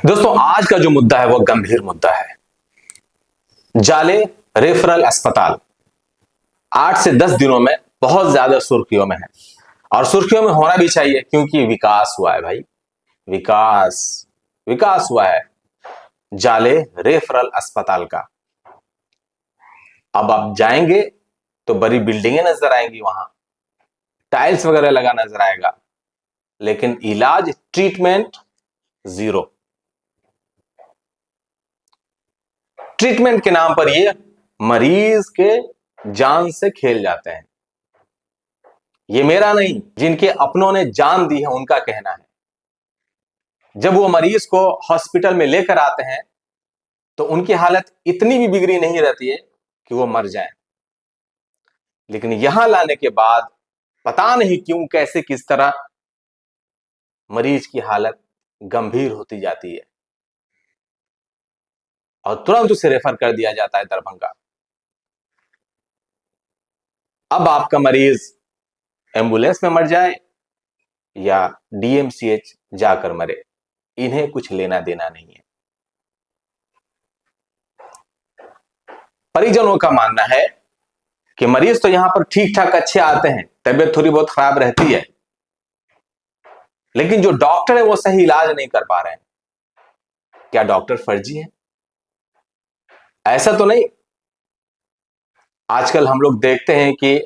दोस्तों आज का जो मुद्दा है वो गंभीर मुद्दा है। जाले रेफरल अस्पताल 8 से 10 दिनों में बहुत ज्यादा सुर्खियों में है और सुर्खियों में होना भी चाहिए क्योंकि विकास हुआ है भाई। विकास विकास हुआ है जाले रेफरल अस्पताल का। अब आप जाएंगे तो बड़ी बिल्डिंगें नजर आएंगी, वहां टाइल्स वगैरह लगा नजर आएगा, लेकिन इलाज ट्रीटमेंट जीरो। ट्रीटमेंट के नाम पर ये मरीज के जान से खेल जाते हैं। ये मेरा नहीं, जिनके अपनों ने जान दी है उनका कहना है। जब वो मरीज को हॉस्पिटल में लेकर आते हैं तो उनकी हालत इतनी भी बिगड़ी नहीं रहती है कि वो मर जाएं, लेकिन यहां लाने के बाद पता नहीं क्यों कैसे किस तरह मरीज की हालत गंभीर होती जाती है और तुरंत उसे रेफर कर दिया जाता है दरभंगा। अब आपका मरीज एम्बुलेंस में मर जाए या डीएमसीएच जाकर मरे, इन्हें कुछ लेना देना नहीं है। परिजनों का मानना है कि मरीज तो यहां पर ठीक ठाक अच्छे आते हैं, तबीयत थोड़ी बहुत खराब रहती है, लेकिन जो डॉक्टर है वो सही इलाज नहीं कर पा रहे हैं। क्या डॉक्टर फर्जी है? ऐसा तो नहीं। आजकल हम लोग देखते हैं कि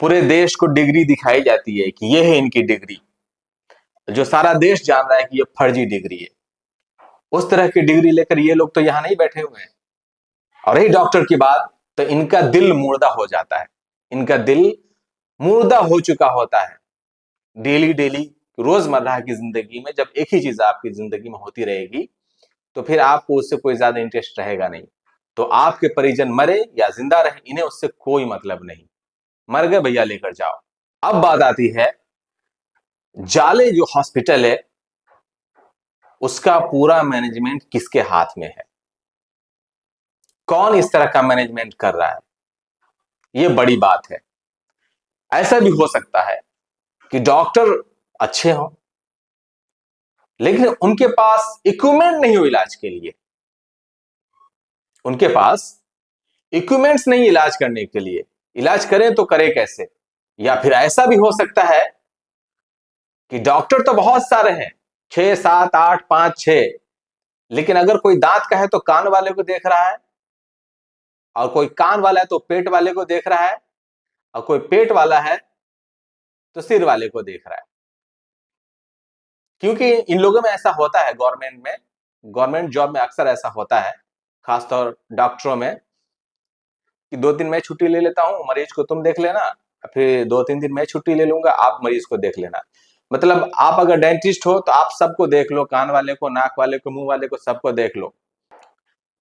पूरे देश को डिग्री दिखाई जाती है कि ये है इनकी डिग्री, जो सारा देश जान रहा है कि ये फर्जी डिग्री है। उस तरह की डिग्री लेकर ये लोग तो यहां नहीं बैठे हुए हैं। और रही डॉक्टर की बात, तो इनका दिल मुर्दा हो जाता है। इनका दिल मुर्दा हो चुका होता है। डेली डेली रोजमर्रा की जिंदगी में जब एक ही चीज आपकी जिंदगी में होती रहेगी तो फिर आपको उससे कोई ज्यादा इंटरेस्ट रहेगा नहीं। तो आपके परिजन मरे या जिंदा रहे, इन्हें उससे कोई मतलब नहीं। मर गए भैया, लेकर जाओ। अब बात आती है जाले जो हॉस्पिटल है उसका पूरा मैनेजमेंट किसके हाथ में है? कौन इस तरह का मैनेजमेंट कर रहा है? यह बड़ी बात है। ऐसा भी हो सकता है कि डॉक्टर अच्छे हों लेकिन उनके पास इक्विपमेंट नहीं हो इलाज के लिए। उनके पास इक्विपमेंट्स नहीं इलाज करने के लिए। इलाज करें तो करें कैसे? या फिर ऐसा भी हो सकता है कि डॉक्टर तो बहुत सारे हैं, 6 7 8 5 6, लेकिन अगर कोई दांत का है तो कान वाले को देख रहा है, और कोई कान वाला है तो पेट वाले को देख रहा है, और कोई पेट वाला है तो सिर वाले को देख रहा है। क्योंकि इन लोगों में ऐसा होता है, गवर्नमेंट जॉब में अक्सर ऐसा होता है, खासतौर डॉक्टरों में, कि 2 दिन मैं छुट्टी ले लेता हूं, मरीज को तुम देख लेना, फिर 2 3 दिन मैं छुट्टी ले लूंगा, आप मरीज को देख लेना। मतलब आप अगर डेंटिस्ट हो तो आप सबको देख लो, कान वाले को, नाक वाले को, मुंह वाले को, सबको देख लो।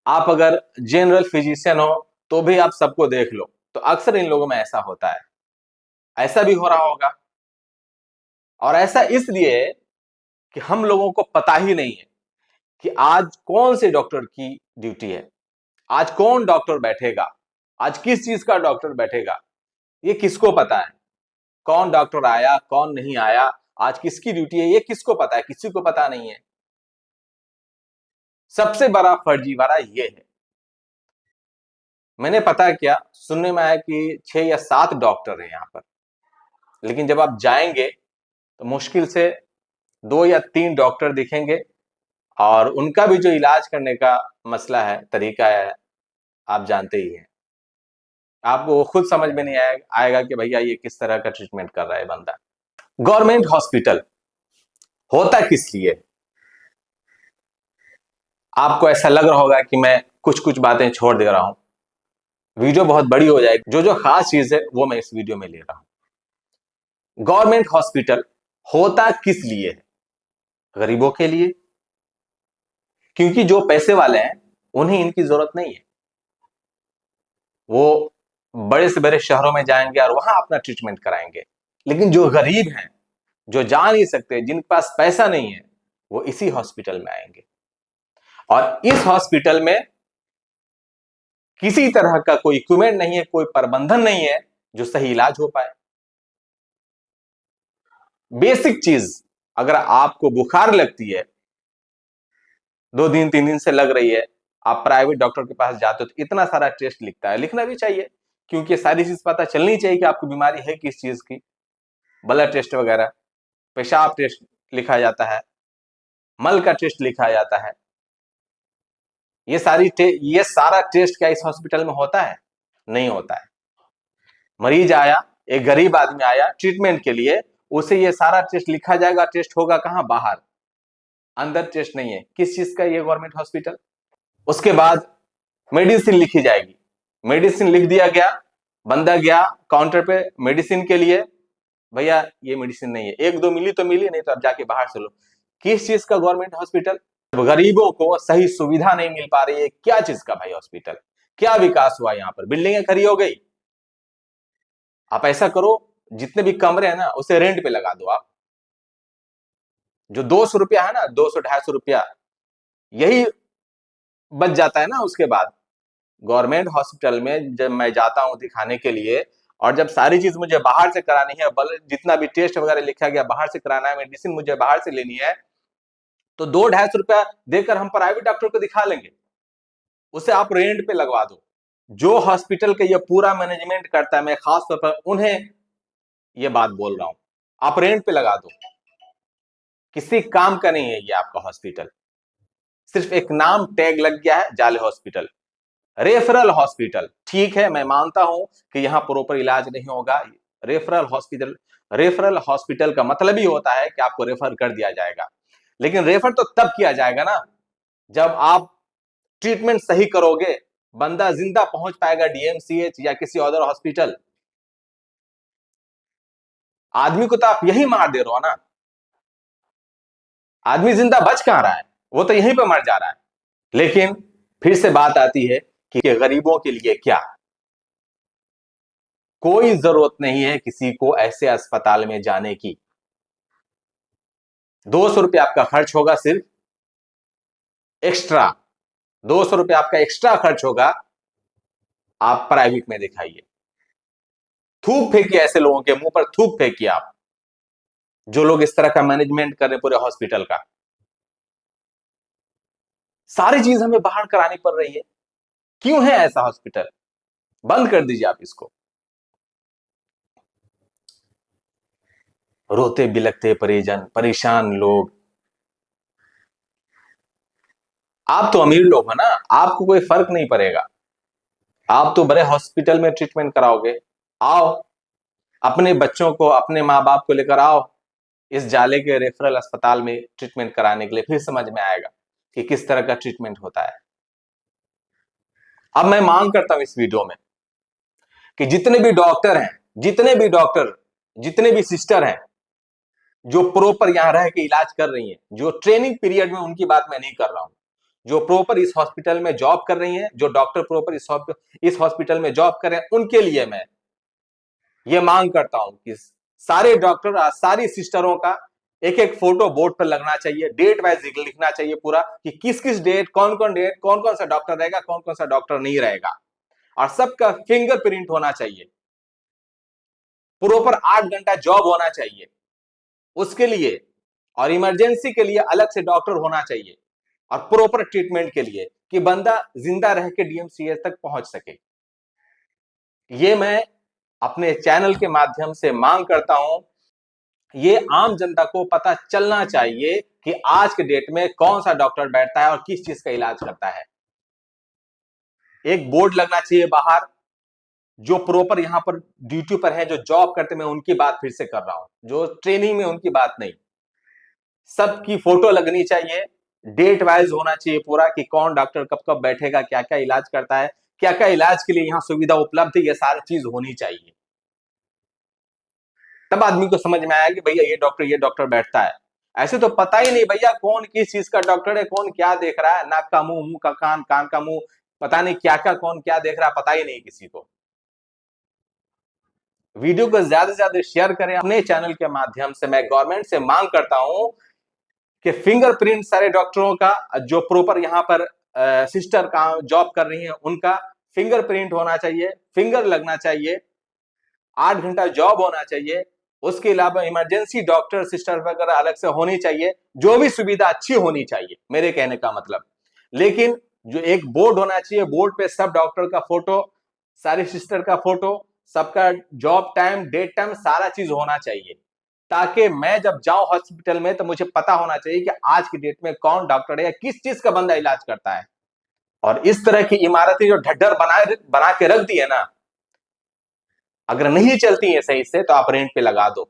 आप अगर जनरल फिजिशियन हो तो भी आप सबको देख लो। तो अक्सर इन लोगों में ऐसा होता है। ऐसा भी हो रहा होगा, और ऐसा इसलिए कि हम लोगों को पता ही नहीं है कि आज कौन से डॉक्टर की ड्यूटी है, आज कौन डॉक्टर बैठेगा, आज किस चीज का डॉक्टर बैठेगा, ये किसको पता है? कौन डॉक्टर आया, कौन नहीं आया, आज किसकी ड्यूटी है, ये किसको पता है? किसी को पता नहीं है। सबसे बड़ा फर्जीवाड़ा ये है। मैंने पता किया, सुनने में आया कि 6 या 7 डॉक्टर हैं यहां पर, लेकिन जब आप जाएंगे तो मुश्किल से 2 या 3 डॉक्टर दिखेंगे, और उनका भी जो इलाज करने का मसला है, तरीका है, आप जानते ही हैं। आपको वो खुद समझ में नहीं आएगा कि भैया ये किस तरह का ट्रीटमेंट कर रहा है बंदा। गवर्नमेंट हॉस्पिटल होता किस लिए? आपको ऐसा लग रहा होगा कि मैं कुछ कुछ बातें छोड़ दे रहा हूं, वीडियो बहुत बड़ी हो जाएगी। जो जो खास चीज है वो मैं इस वीडियो में ले रहा हूं। गवर्नमेंट हॉस्पिटल होता किस लिए है? गरीबों के लिए, क्योंकि जो पैसे वाले हैं उन्हें इनकी जरूरत नहीं है। वो बड़े से बड़े शहरों में जाएंगे और वहां अपना ट्रीटमेंट कराएंगे। लेकिन जो गरीब हैं, जो जा नहीं सकते, जिनके पास पैसा नहीं है, वो इसी हॉस्पिटल में आएंगे। और इस हॉस्पिटल में किसी तरह का कोई इक्विपमेंट नहीं है, कोई प्रबंधन नहीं है जो सही इलाज हो पाए। बेसिक चीज, अगर आपको बुखार लगती है 2 दिन 3 दिन से लग रही है, आप प्राइवेट डॉक्टर के पास जाते हो तो इतना सारा टेस्ट लिखता है, लिखना भी चाहिए, क्योंकि सारी चीज पता चलनी चाहिए कि आपको बीमारी है किस चीज की। ब्लड टेस्ट वगैरह, पेशाब टेस्ट लिखा जाता है, मल का टेस्ट लिखा जाता है। ये सारा टेस्ट क्या इस हॉस्पिटल में होता है? नहीं होता है। मरीज आया, एक गरीब आदमी आया ट्रीटमेंट के लिए, उसे ये सारा टेस्ट लिखा जाएगा, टेस्ट होगा कहां? बाहर, अंदर टेस्ट नहीं है। किस चीज का ये गवर्नमेंट हॉस्पिटल? उसके बाद मेडिसिन लिखी जाएगी, मेडिसिन लिख दिया गया, बंदा गया काउंटर पे मेडिसिन के लिए, भैया ये मेडिसिन नहीं है, 1-2 मिली तो मिली, नहीं तो अब जाके बाहर से लो। किस चीज का गवर्नमेंट हॉस्पिटल? गरीबों को सही सुविधा नहीं मिल पा रही है, क्या चीज का भाई हॉस्पिटल? क्या विकास हुआ यहाँ पर? बिल्डिंगें खड़ी हो गई। आप ऐसा करो, जितने भी कमरे हैं ना उसे रेंट पे लगा दो आप। जो 200 रुपया है ना, 200-250 रुपया, यही बच जाता है ना। उसके बाद गवर्नमेंट हॉस्पिटल में जब मैं जाता हूं दिखाने के लिए, और जब सारी चीज मुझे बाहर से करानी है, जितना भी टेस्ट वगैरह लिखा गया बाहर से कराना है, मेडिसिन मुझे बाहर से लेनी है, तो 200-250 रुपया देकर हम प्राइवेट डॉक्टर को दिखा लेंगे। उसे आप रेंट पे लगवा दो। जो हॉस्पिटल का ये पूरा मैनेजमेंट करता है, मैं खास तौर पर उन्हें ये बात बोल रहा हूं, आप रेंट पे लगा दो। किसी काम का नहीं है ये आपका हॉस्पिटल, सिर्फ एक नाम टैग लग गया है जाले हॉस्पिटल। रेफरल हॉस्पिटल, ठीक है, मैं मानता हूं कि यहां प्रॉपर इलाज नहीं होगा। रेफरल हॉस्पिटल का मतलब ही होता है कि आपको रेफर कर दिया जाएगा, लेकिन रेफर तो तब किया जाएगा ना जब आप ट्रीटमेंट सही करोगे, बंदा जिंदा पहुंच पाएगा डीएमसीएच या किसी अदर हॉस्पिटल। आदमी को तो आप यही मार दे रहे हो ना, आदमी जिंदा बच कहां रहा है? वो तो यहीं पे मर जा रहा है। लेकिन फिर से बात आती है कि गरीबों के लिए क्या? कोई जरूरत नहीं है किसी को ऐसे अस्पताल में जाने की। 200 रुपया आपका खर्च होगा, सिर्फ एक्स्ट्रा 200 रुपया आपका एक्स्ट्रा खर्च होगा, आप प्राइवेट में दिखाइए। थूक फेंकिए, ऐसे लोगों के मुंह पर थूक फेंकिए आप, जो लोग इस तरह का मैनेजमेंट कर रहे पूरे हॉस्पिटल का। सारी चीज हमें बाहर करानी पड़ रही है, क्यों है ऐसा हॉस्पिटल? बंद कर दीजिए आप इसको। रोते बिलखते परिजन, परेशान लोग। आप तो अमीर लोग हो ना, आपको कोई फर्क नहीं पड़ेगा, आप तो बड़े हॉस्पिटल में ट्रीटमेंट कराओगे। आओ, अपने बच्चों को, अपने माँ बाप को लेकर आओ इस जाले के रेफरल अस्पताल में ट्रीटमेंट कराने के लिए, फिर समझ में आएगा कि किस तरह का ट्रीटमेंट होता है। अब मैं मांग करता हूं इस वीडियो में कि जितने भी डॉक्टर हैं, जितने भी सिस्टर हैं, जो प्रॉपर यहां रह के इलाज कर रही हैं, जो ट्रेनिंग पीरियड में, उनकी बात मैं नहीं कर रहा हूं, जो प्रॉपर इस हॉस्पिटल में जॉब कर रही हैं, जो डॉक्टर प्रॉपर इस हॉस्पिटल में जॉब कर रहे हैं, उनके लिए मैं ये मांग करता हूं कि सारे डॉक्टर, सारी सिस्टरों का एक एक फोटो बोर्ड पर लगना चाहिए, डेट वाइज लिखना चाहिए पूरा कि किस किस डेट, कौन कौन डेट, कौन कौन सा डॉक्टर रहेगा, कौन कौन सा डॉक्टर नहीं रहेगा, और सबका फिंगरप्रिंट होना चाहिए। प्रॉपर 8 घंटा जॉब होना चाहिए उसके लिए, और इमरजेंसी के लिए अलग से डॉक्टर होना चाहिए, और प्रॉपर ट्रीटमेंट के लिए कि बंदा जिंदा रह के डीएमसीएच तक पहुंच सके। ये मैं अपने चैनल के माध्यम से मांग करता हूं। ये आम जनता को पता चलना चाहिए कि आज के डेट में कौन सा डॉक्टर बैठता है और किस चीज का इलाज करता है। एक बोर्ड लगना चाहिए बाहर, जो प्रॉपर यहां पर ड्यूटी पर है, जो जॉब करते, मैं उनकी बात फिर से कर रहा हूं, जो ट्रेनिंग में, उनकी बात नहीं। सबकी फोटो लगनी चाहिए, डेट वाइज होना चाहिए पूरा कि कौन डॉक्टर कब कब बैठेगा, क्या क्या इलाज करता है, क्या क्या इलाज के लिए यहां सुविधा उपलब्ध है, ये सारी चीज होनी चाहिए। तब आदमी को समझ में आया कि भैया ये डॉक्टर बैठता है। ऐसे तो पता ही नहीं भैया कौन किस चीज का डॉक्टर है, कौन क्या देख रहा है, नाक का मुंह, मुंह का कान, कान का मुंह, पता नहीं क्या क्या, कौन क्या देख रहा है, पता ही नहीं किसी को। वीडियो को ज्यादा से ज्यादा शेयर करें। अपने चैनल के माध्यम से मैं गवर्नमेंट से मांग करता हूं कि फिंगरप्रिंट सारे डॉक्टरों का, जो प्रॉपर यहां पर सिस्टर का जॉब कर रही हैं, उनका फिंगरप्रिंट होना चाहिए, फिंगर लगना चाहिए, 8 घंटा जॉब होना चाहिए, उसके अलावा इमरजेंसी डॉक्टर सिस्टर वगैरह अलग से होनी चाहिए, जो भी सुविधा अच्छी होनी चाहिए, मेरे कहने का मतलब। लेकिन जो एक बोर्ड होना चाहिए, बोर्ड पे सब डॉक्टर का फोटो, सारी सिस्टर का फोटो, सबका जॉब टाइम, डेट टाइम, सारा चीज होना चाहिए, ताकि मैं जब जाऊं हॉस्पिटल में तो मुझे पता होना चाहिए कि आज की डेट में कौन डॉक्टर है या किस चीज का बंदा इलाज करता है। और इस तरह की इमारतें जो ढड्डर बना के रख दी है ना, अगर नहीं चलती है सही से तो आप रेंट पे लगा दो।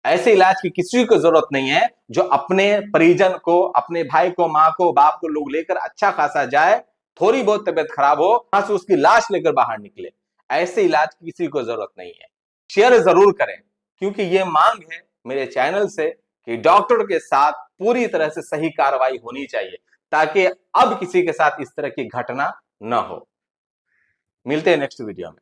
ऐसे इलाज की किसी को जरूरत नहीं है जो अपने परिजन को, अपने भाई को, माँ को, बाप को लोग लेकर अच्छा खासा जाए, थोड़ी बहुत तबियत खराब हो वहां से उसकी लाश लेकर बाहर निकले। ऐसे इलाज की किसी को जरूरत नहीं है। शेयर जरूर करें, क्योंकि ये मांग है मेरे चैनल से कि डॉक्टर के साथ पूरी तरह से सही कार्रवाई होनी चाहिए, ताकि अब किसी के साथ इस तरह की घटना न हो। मिलते हैं नेक्स्ट वीडियो में।